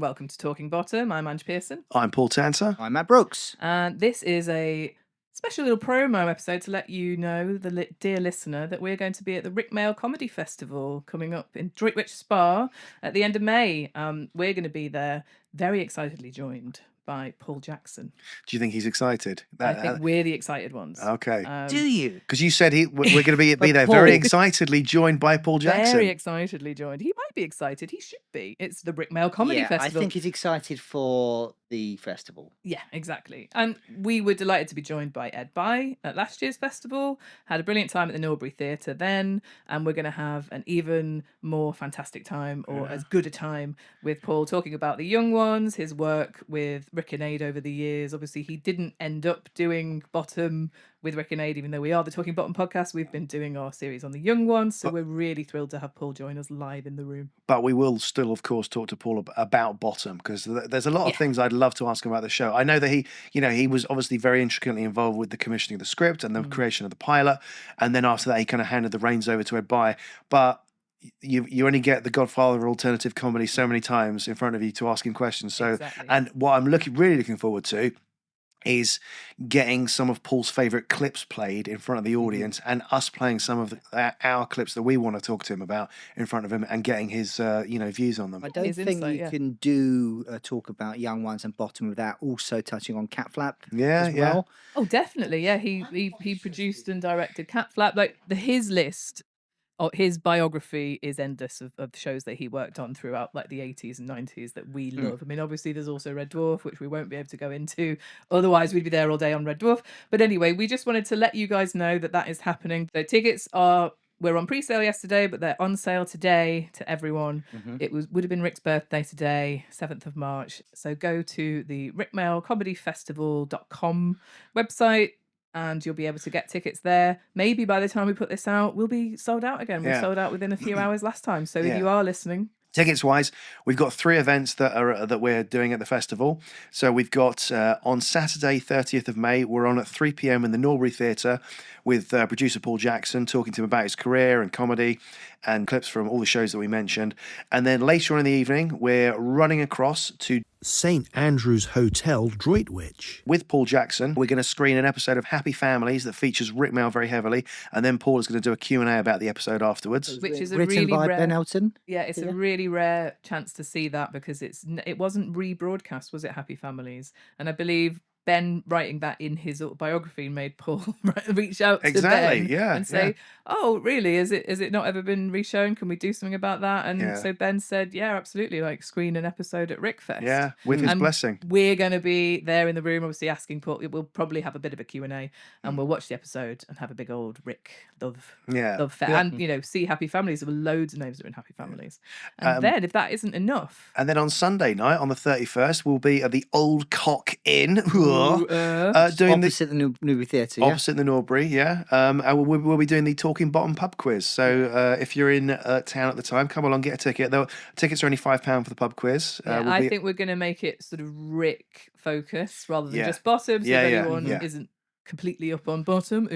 and welcome to Talking Bottom. I'm Ange Pearson. I'm Paul Tanter. I'm Matt Brooks. And this is a special little promo episode to let you know, the dear listener, that we're going to be at the Rik Mayall Comedy Festival coming up in Droitwich Spa at the end of May. We're going to be there, very excitedly joined by Paul Jackson. Do you think he's excited? I think we're the excited ones. Okay. Do you? Because you said we're going to be there Paul. very excitedly joined by Paul Jackson. Very excitedly joined. He might be excited. He should be. It's the Rik Mayall Comedy Festival. I think he's excited for the festival. Yeah, exactly. And we were delighted to be joined by Ed Bye at last year's festival. Had a brilliant time at the Norbury Theatre then, and we're going to have an even more fantastic time, or as good a time, with Paul talking about the young ones, his work with Rick and Aid over the years. Obviously, he didn't end up doing Bottom with Rick and Aid, even though we are the Talking Bottom podcast. We've been doing our series on the young ones, so we're really thrilled to have Paul join us live in the room. But we will still, of course, talk to Paul about Bottom, because there's a lot of things I'd love to ask him about the show. I know that he was obviously very intricately involved with the commissioning of the script and the creation of the pilot, and then after that he kind of handed the reins over to Ed Bye. But you only get the Godfather alternative comedy so many times in front of you to ask him questions. So, Exactly. And what I'm really looking forward to is getting some of Paul's favourite clips played in front of the audience, and us playing some of our clips that we want to talk to him about in front of him, and getting his views on them. I don't think you can do a talk about young ones and Bottom without also touching on Cat Flap as well. Oh, definitely. Yeah, he produced and directed Cat Flap. Like his list. His biography is endless of shows that he worked on throughout like the 80s and 90s that we love. I mean, obviously there's also Red Dwarf, which we won't be able to go into. Otherwise, we'd be there all day on Red Dwarf. But anyway, we just wanted to let you guys know that is happening. The tickets we're on pre-sale yesterday, but they're on sale today to everyone. It would have been Rick's birthday today, 7th of March. So go to the rikmayallcomedyfestival.com website, and you'll be able to get tickets there. Maybe by the time we put this out, we'll be sold out again. We sold out within a few hours last time. So if you are listening... Tickets wise, we've got 3 events that we're doing at the festival. So we've got on Saturday, 30th of May, we're on at 3 p.m. in the Norbury Theatre with producer Paul Jackson, talking to him about his career and comedy and clips from all the shows that we mentioned. And then later on in the evening, we're running across to St Andrew's Hotel, Droitwich. with Paul Jackson. We're going to screen an episode of Happy Families that features Rik Mayall very heavily, and then Paul is going to do a Q&A about the episode afterwards. Which is a written really by rare... Ben Elton. Yeah, it's a really rare chance to see that, because it wasn't rebroadcast, was it, Happy Families? And I believe Ben writing that in his autobiography made Paul reach out to Ben and say, "Oh, really? Is it not ever been reshown? Can we do something about that?" And so Ben said, "Yeah, absolutely. Like screen an episode at Rickfest." Yeah, with his blessing. We're going to be there in the room, obviously asking Paul. We'll probably have a bit of a Q&A, and we'll watch the episode and have a big old Rick love fest, and see Happy Families. There were loads of names that were in Happy Families, and then if that isn't enough, and then on Sunday night on the 31st, we'll be at the Old Cock Inn. Doing opposite the Norbury Theatre, opposite the Norbury, and we'll be doing the Talking Bottom pub quiz. So if you're in town at the time, come along, get a ticket. Tickets are only £5 for the pub quiz. I think we're going to make it sort of Rick focus rather than just Bottom. So if anyone isn't completely up on Bottom,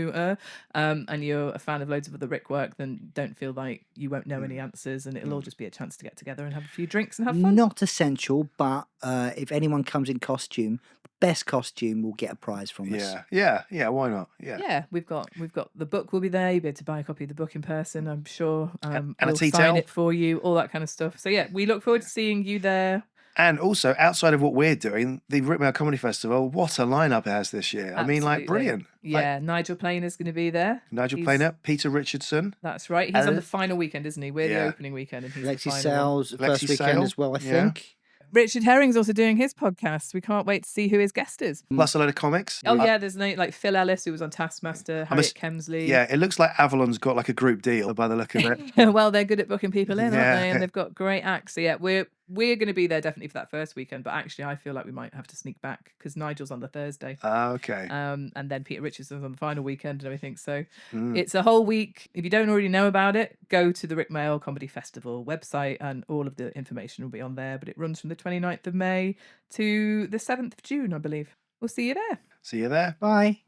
and you're a fan of loads of other Rick work, then don't feel like you won't know any answers, and it'll all just be a chance to get together and have a few drinks and have fun. Not essential, but if anyone comes in costume, best costume will get a prize from us. Yeah, why not? Yeah, we've got the book will be there. You'll be able to buy a copy of the book in person, I'm sure. And we'll a tea sign towel. it for you, all that kind of stuff. So we look forward to seeing you there. And also, outside of what we're doing, the Rik Mayall Comedy Festival, what a lineup it has this year. Absolutely. I mean, like, brilliant. Yeah, Nigel Planer's going to be there. Nigel Planer, Peter Richardson. That's right. He's on the final weekend, isn't he? We're the opening weekend, and he's Lexi the final Sales, one. first weekend as well, I think. Richard Herring's also doing his podcast. We can't wait to see who his guest is. Plus a load of comics. Oh, yeah, there's like Phil Ellis, who was on Taskmaster, Harriet Kemsley. Yeah, it looks like Avalon's got like a group deal by the look of it. Well, they're good at booking people in, aren't they? And they've got great acts. So we're going to be there definitely for that first weekend, but actually I feel like we might have to sneak back because Nigel's on the Thursday. Okay. And then Peter Richardson's on the final weekend and everything. So it's a whole week. If you don't already know about it, go to the Rik Mayall Comedy Festival website and all of the information will be on there. But it runs from the 29th of May to the 7th of June, I believe. We'll see you there. See you there. Bye.